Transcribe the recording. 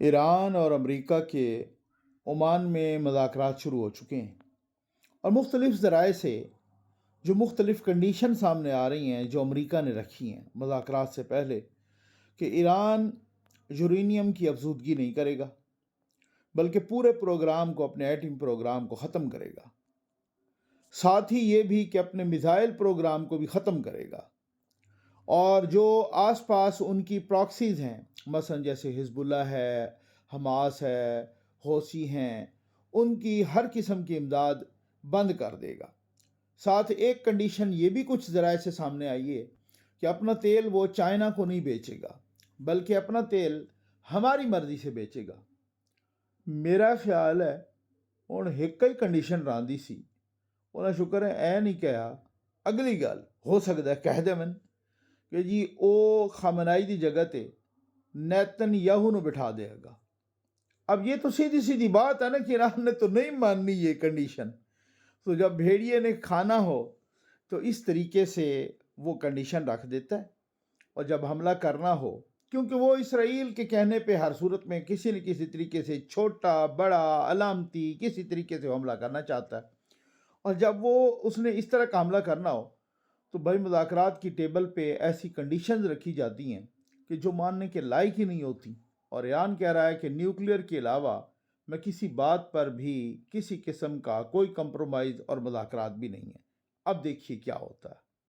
ایران اور امریکہ کے عمان میں مذاکرات شروع ہو چکے ہیں، اور مختلف ذرائع سے جو مختلف کنڈیشن سامنے آ رہی ہیں جو امریکہ نے رکھی ہیں مذاکرات سے پہلے، کہ ایران یورینیم کی افزودگی نہیں کرے گا بلکہ پورے پروگرام کو، اپنے ایٹمی پروگرام کو ختم کرے گا، ساتھ ہی یہ بھی کہ اپنے میزائل پروگرام کو بھی ختم کرے گا، اور جو آس پاس ان کی پراکسیز ہیں، مثلا جیسے حزب اللہ ہے، حماس ہے، حوثی ہیں، ان کی ہر قسم کی امداد بند کر دے گا۔ ساتھ ایک کنڈیشن یہ بھی کچھ ذرائع سے سامنے آئی ہے کہ اپنا تیل وہ چائنا کو نہیں بیچے گا بلکہ اپنا تیل ہماری مرضی سے بیچے گا۔ میرا خیال ہے ہن ایک ہی کنڈیشن راندی سی، انہیں شکر ہے اے نہیں کہا، اگلی گل ہو سکتا ہے کہہ دے من کہ جی او خامنائی دی جگہ تے نیتن یاہو نو بٹھا دے گا۔ اب یہ تو سیدھی سیدھی بات ہے نا کہ ایران نے تو نہیں ماننی یہ کنڈیشن، تو جب بھیڑیے نے کھانا ہو تو اس طریقے سے وہ کنڈیشن رکھ دیتا ہے، اور جب حملہ کرنا ہو، کیونکہ وہ اسرائیل کے کہنے پہ ہر صورت میں کسی نہ کسی طریقے سے چھوٹا بڑا علامتی کسی طریقے سے حملہ کرنا چاہتا ہے، اور جب وہ اس نے اس طرح کا حملہ کرنا ہو تو بھائی مذاکرات کی ٹیبل پہ ایسی کنڈیشنز رکھی جاتی ہیں کہ جو ماننے کے لائق ہی نہیں ہوتی، اور ایران کہہ رہا ہے کہ نیوکلیئر کے علاوہ میں کسی بات پر بھی کسی قسم کا کوئی کمپرومائز اور مذاکرات بھی نہیں ہے۔ اب دیکھیے کیا ہوتا ہے۔